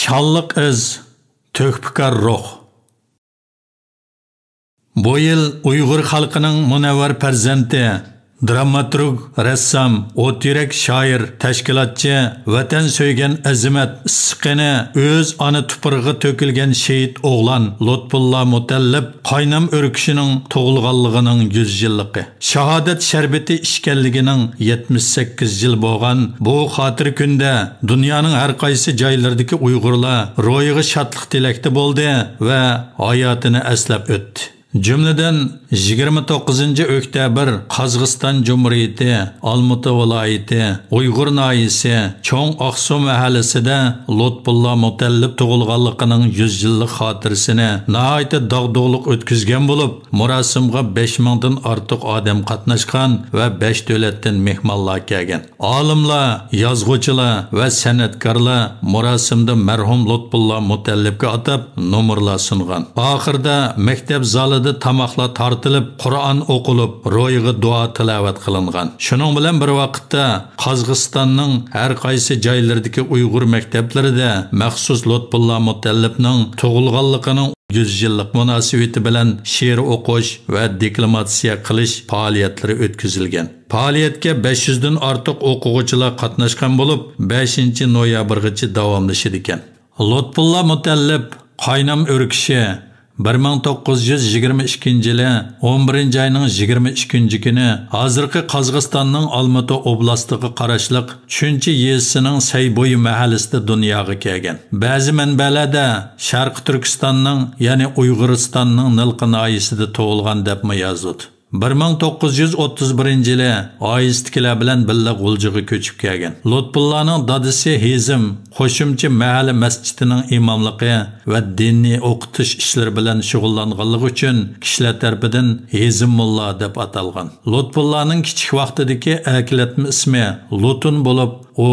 Şanlıq iz, tökpikar ruh. Bu yıl Uyghur xalqının münevver perzenti, dramaturg, ressam, o't yürek şair, təşkilatçı, vatan söygen azimat issiqini öz ana tuprog'i tökilgen şehit oğlan Lutfulla Mutallib qaynam örküşünün tug'ilganligining 100 yillıqı. Shahodat sharbati ishkanligining 78 yil bo'lgan bu xotir kunda dunyoning har qaysi joylaridagi Uyg'urlar ro'yiga shodlik tilakda bo'ldi va hayotini eslab o'tdi. Cümleden 29 oktyabr Qazg'iston Cumhuriyeti, Almuta viloyati, Uyg'ur noyisi, Cho'ng Aqsu mahallasida Lutfulla Mutallib tug'ilganligining 100 yillik xotirasini nihoyat dog'dug'liq o'tkazgan bo'lib, murosimga 5000 dan ortiq odam qatnashgan va 5 davlatdan mehmonlar kelgan. Olimlar, yozuvchilar va san'atkorlar murosimda marhum Lutfulla Mutallibga atab nomerlar sungan. Oxirida maktab zali tamoqlar tortilib, Qur'on o'qilib, ro'yiga duo tilovat qilingan. Shuning bilan bir vaqtda Qozog'istonning har qaysi joylaridagi Uyg'ur maktablarida maxsus Lutfulla Mutallibning tug'ilganligining 100 yillik munosabati bilan she'r o'qish va deklamatsiya qilish faoliyatlari o'tkazilgan. Faoliyatga 500 dan ortiq o'quvchilar qatnashgan bo'lib, 5-noyabrgacha davomlashadi ekan. Lutfulla Mutallib qaynam o'rkishi 1922 yılı 11 ayının 22 günü hazırki Qozog'istonning Almuta oblastiga qarashliq 3-chi yezisining Saybo'yi mahallesida dunyoga kelgan. Ba'zi manbalarda Sharq Turkistonning, ya'ni Uyg'uristonning Nilqi noyisida tug'ilgan deb yozildi. 1931 yılı oistikilar bilan billa G'uljiga ko'chib kelgan. Lutfullaning dadisi Hizim qo'shimcha mahalli masjidining imomligi va diniy o'qitish ishlari bilan shug'ullanganligi uchun kishilar tarafidan Hizim mulla deb atalgan. Lutfullaning kichik vaqtidagi akilatma ismi Lutun bo'lib, u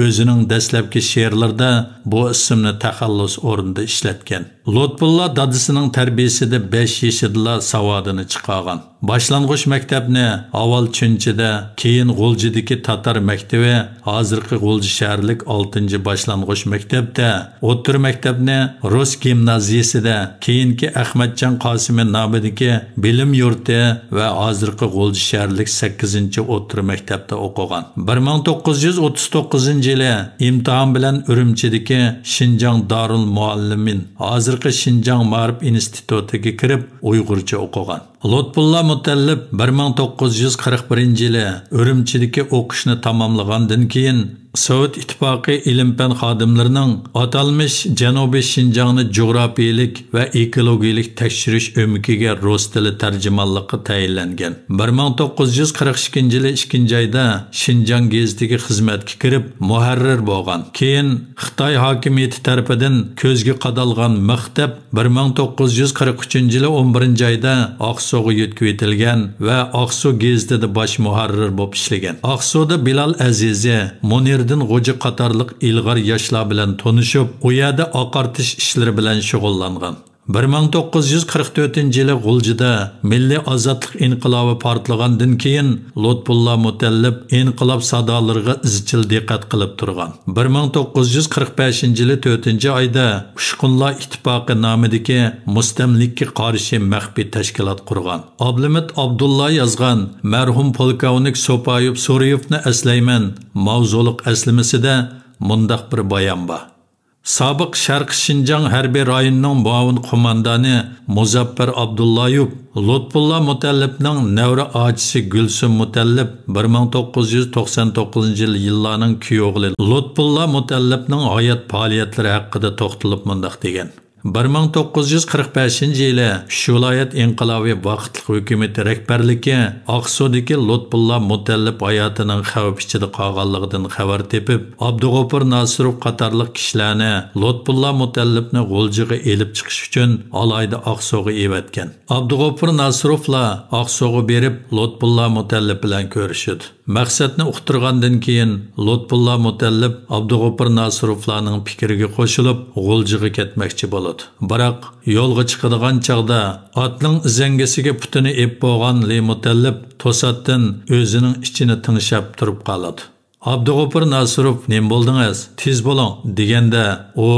o'zining dastlabki she'rlarida bu ismni taxallus o'rnida ishlatgan. Lutfulla dadisining tarbiyasida 5 yoshida savodini chiqargan. Boshlang'ich maktabni avval Chunchida, keyin G'uljidagi Tatar maktabi, hozirgi G'ulji shaharlik 6-boshlang'ich maktabda, o'rta maktabni Rus gimnaziyasida, keyingi Ahmadjon Qosimi nomidagi bilim yurti va hozirgi G'ulji shaharlik 8-o'rta maktabda o'qigan. 1939 yili imtihon bilan Urumchidagi Xinjiang Darul Muallimin, hozirgi Xinjiang Ma'rif institutiga kirib Uyg'urcha o'qigan. Lutfulla Mutallib 1941 yili Urumchidagi o'qishni tamomlagandan keyin Sovet İttifaqı ilim-fan xodimlarining atalmış Janubiy Xinjiangni jo'grafiyalik va ekologiyalik tekshirish o'mikiga rus tili tarjimonligi tayinlangan. 1942 yili 2-oyda Xinjiang gazetiga xizmatga kirib, muharrir bo'lgan. Keyin Xitoy hokimiyati tomonidan ko'zga qadalgan maktab 1943 yili 11-oyda Aqsuga yetkazib etilgan va Aqsu gazetida bosh muharrir bo'lib ishlagan. Aqsuda Bilal Azizi, Munir G'o'ja qatorliq ilg'or yoshlar bilan tanishib, u yerda oqartish ishlari bilan shug'ullangan. 1944 yili G'uljida Milliy ozodlik inqilobi portlagandan keyin Lutfulla Mutallib inqilob sadolariga izchil diqqat qilib turgan. 1945 yili 4-oyda Ushqunlar ittifoqi nomidagi mustamlikka qarshi maxfiy tashkilot qurgan. Ablimit Abdulla yozgan marhum polkovnik So'poyev Suriyevni eslayman mavzuliq eslimasida mundaq bir bayon bor. Sobiq Sharq Xinjiang harbiy rayonining muavin qo'mondoni Muzaffar Abdullayev Lutfulla Mutallibning nevra ochisi Gulsum Mutallib 1999 yillarning kuyo'g'li Lutfulla Mutallibning hayot faoliyatlari haqida to'xtalib mundaq degan. 1945 yili viloyat inqilobiy vaqtli hukumati rahbarligi Aqsudagi Lutfulla Mutallib hayotining xavf ichida qolganligidan xabar tepib, Abdug'ofur Nasirov qatorliq kishilarni Lutfulla Mutallibni G'uljiga elib chiqish uchun alayda Aqsuga evatgan. Abdug'ofur Nasirovlar Aqsuga berib Lutfulla Mutallib bilan ko'rishdi. Maqsadni uqtirgandan keyin Lutfulla Mutallib Abdug'ofur Nasirovlarning fikriga qo'shilib G'uljiga ketmoqchi bo'ldi. Biroq yo'lga chiqadigan chaqda otning zangasiga putini ep bo'lgan Mutallib to'satdan o'zining ichini tinglab turib qoladi. Abdug'ofur Nasirov "Nem bo'ldingiz? Tez bo'ling" deganda u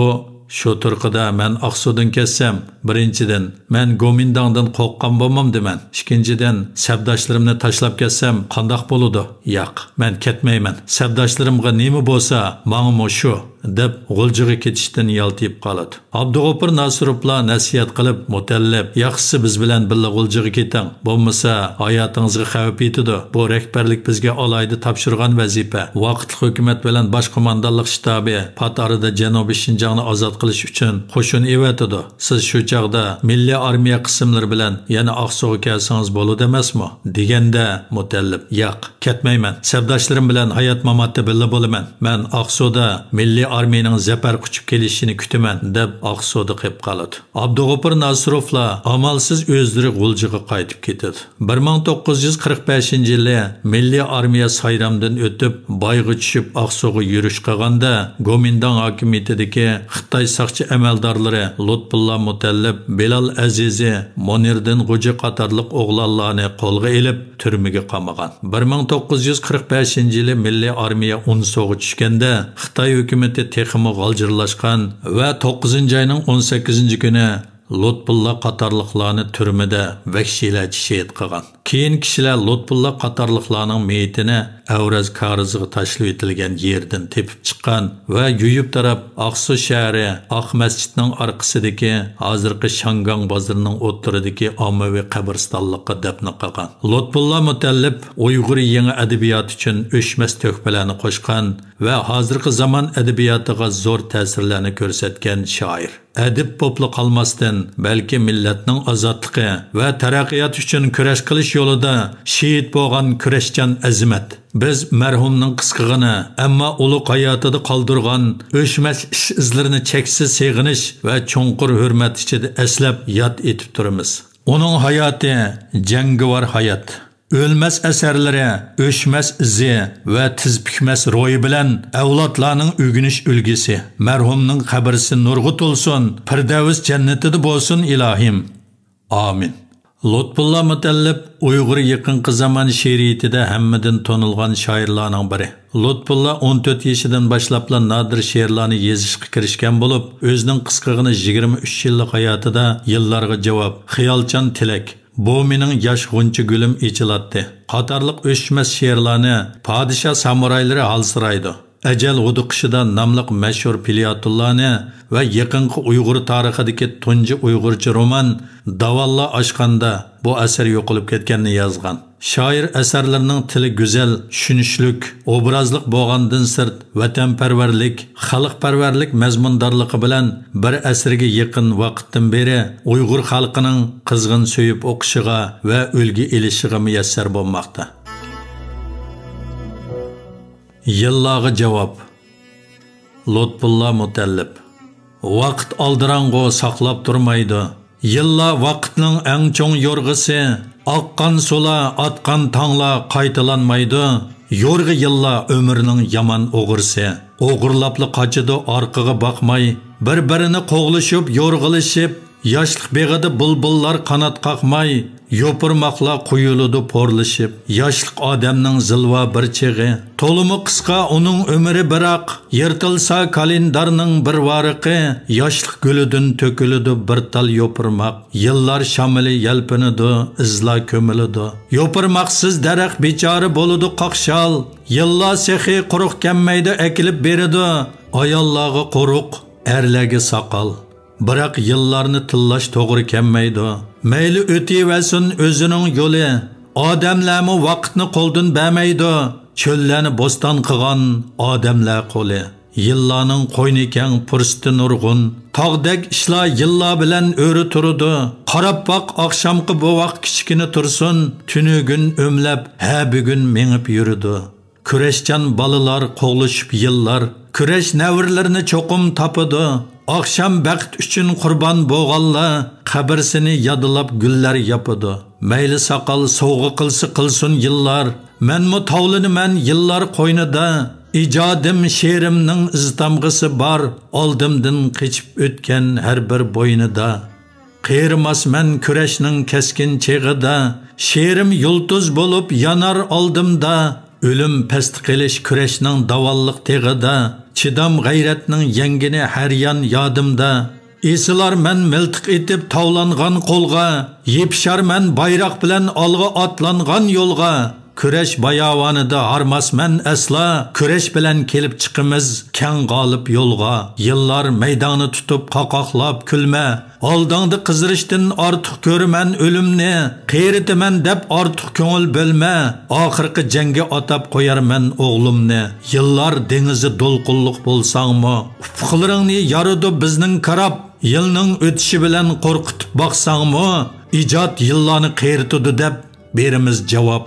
Şu turqida men Aqsudan ketsem, birinchidan men Gomindangdan qo'rqqan bo'lmamdiman. Ikkinchidan sabdoshlarimni tashlab ketsam qandoq bo'ladi? Yo'q, men ketmayman. Sabdoshlarimga nima bo'lsa, menga shu deb g'uljiga ketishdan yaltib qoladi. Abdug'ofur Nasirovlar nasihat qilib, Mutallib, yaxshisi biz bilan birga g'uljiga keting. Bo'lmasa hayotingizga xavf yetadi. Bu rahbarlik bizga alayda topshirgan vazifa. Vaqtli hukumat bilan bosh qo'mondonlik shtabi Patarida Janubiy Shinjongni ozod qilish uchun qo'shin evatadi. Siz shu chaqda milliy armiya qismlari bilan yana Aqsuga kelsangiz bo'ladi emasmi? Deganda Mutallib, yo'q, ketmayman. Sabdoshlarim bilan hayot mamotda birga bo'laman. Men Aqsuda milliy armiyaning zafar quchib kelishini kutaman deb Aqsuda qilib qoladi. Abdug'ofur Nasirovlar amalsiz o'zlari g'uljiga qaytib ketadi. 1945-yili milliy armiya Sayramdan o'tib Bayga tushib Aqsuga yurish qilganda Gomindang hokimiyatidagi Xitoy saqchi amaldorlari Lutfulla Mutallib, Bilal Azizi, Monirdan G'uji qatorliq o'g'lonlarni qo'lga olib turmaga qamagan. 1945-yili milliy armiya Unsoga tushganda Xitoy hukumatı texmi g'aljirlashgan va 9-oyning 18-kuni Lutfulla qatorliqlarni turmada vahshiylarcha shehid qilgan. Keyin kishilar Lutfulla qatorliqlarning meyitini Avraz Kariziga tashlab etilgan yerdan tepib chiqqan va yuyib tarab Aqsu shahri Aq masjidning orqasidagi hozirgi Shangang bozorining o'ttiridagi ommaviy qabristonlikqa dafn qilgan. Lutfulla Mutallib Uyg'ur yangi adabiyot uchun o'chmas to'hfalarni qo'shgan va hozirgi zamon adabiyotiga zo'r ta'sirlarni ko'rsatgan shoir. Adib popli qolmasdan, balki millatning ozodligi va taraqqiyot uchun kurash qilish yo'lida shehid bo'lgan kurashchan azimat. Biz marhumning qisqig'ini, ammo ulug' hayotida qoldirgan o'chmas ish izlarini cheksiz seg'inish va cho'nqur hurmat ichida eslab yod etib turamiz. Uning hayoti jangovar hayot. Ölməz əsərləri, öşməz izi və tizpikməz royu bilən əvladlarının ögünüş ülgisi. Mərhumның qəbrisi nurğut olsun, Firdevs cənnətində bolsun ilahim. Amin. Lutfulla Mutallib Uyghur yaqinqi zaman şe'riyatida hammadan tonilgan shoirlarning biri. Lutfulla 14 yaşından başlapla nadir she'rlarni yezishga kirishgan bo'lib, o'zining qisqig'ini 23 yillik hayotida yillarga javob, xiyolchan tilak, bu mening yosh g'uncha gulim echilatdi qatorliq o'chmas she'rlarni podshoh samuraylari halsiraydi. Ajal G'uduqishida nomli mashhur Piliyatullohni va yaqinqi Uyg'ur tarixidagi tunji Uyg'urcha roman Davalla Ashqanda bu asar yo'qolib ketganini yozgan. Shoir asarlarining tili go'zal, tushunishlik, obrazlik bo'lgandan sirt vatanparvarlik, xalqparvarlik mazmundorligi bilan bir asrga yaqin vaqtdan beri Uyg'ur xalqining qizg'in so'yib o'qishiga va o'lgi elishiga muyassar bo'lmoqda. Yillarga javob. Lutfulla Mutallib. Vaqt aldirang'o saqlab turmaydi. Yillar vaqtning eng cho'ng yo'rg'isi, oqqan sula, atqan tangla qaytalanmaydi. Yo'rg'i yillar umrning yomon o'g'risi. O'g'irlapli qochidi orqaga boqmay, bir-birini qo'g'lishib, yo'rg'ilishib, yoshlik beg'ida bulbullar qanot qaqmay, yo'pirmoqlar quyuludi porlashib. Yoshlik odamning zilva bir chig'i, to'limi qisqa uning umri biroq, yirtilsa kalendarning bir variqi, yoshlik gulidan to'kiludi bir tal yo'pirmoq. Yillar shamili yalpinidi, izla ko'milidi. Yo'pirmoqsiz daraxt bechora bo'ludi qoqshal. Yillar sehi quruq kelmaydi ekilib beridi. Ayollarga quruq, erlarga soqol. Biroq yillarni tillash to'g'ri kelmaydi. Mayli o'tiversin o'zining yo'li. Odamlarmi vaqtni qo'ldan bermaydi. Cho'llarni bo'ston qilgan odamlar qo'li. Yillarning qo'yni keng fursati nurg'un. Tog'dek ishlar yillar bilan o'ri turdi. Qarab boq oqshomqi bu vaqt kichkina tursin. Tunugun o'mlab, ha bugun mengib yurdi. Kurashchan balalar qo'g'lishib yillar. Kurash navrlarini cho'qim topidi. Akşam bəxt üçün qurban boğanlar, qabrsini yadılab güllər yapıdı. Meyli saqal soğu qılsı qılsın yıllar, mənmi tavlını mən yıllar qoynida. İcadim şerimning iztamğısı bar, oldimdin qıçıp ötken her bir boynida. Qeyrimas mən küreşning keskin çeğida, şerim yultuz bolup yanar oldimda. Ölüm pest qilish kurashning davalliq teg'ida, chidam g'ayratning yangini har yan yodimda. Esilar men miltiq etib tavlangan qo'lga, yepishar men bayroq bilan olg'a otlangan yo'lga. Kurash bayavonida harmasman asla, kurash bilan kelib chiqimiz keng g'olib yo'lga. Yillar maydonni tutib qoqoqlab kulma, oldingda qizirishdan ortiq ko'rman o'limni, qeritiman deb ortiq ko'ngil bo'lma, oxirgi jangga atab qo'yarman o'g'limni. Yillar dengizi to'lqinliq bo'lsangmi, ufqlaringni yoridi bizning qarab, yilning o'tishi bilan qo'rqitib boqsangmi, ijod yillarni qeritudi deb berimiz javob.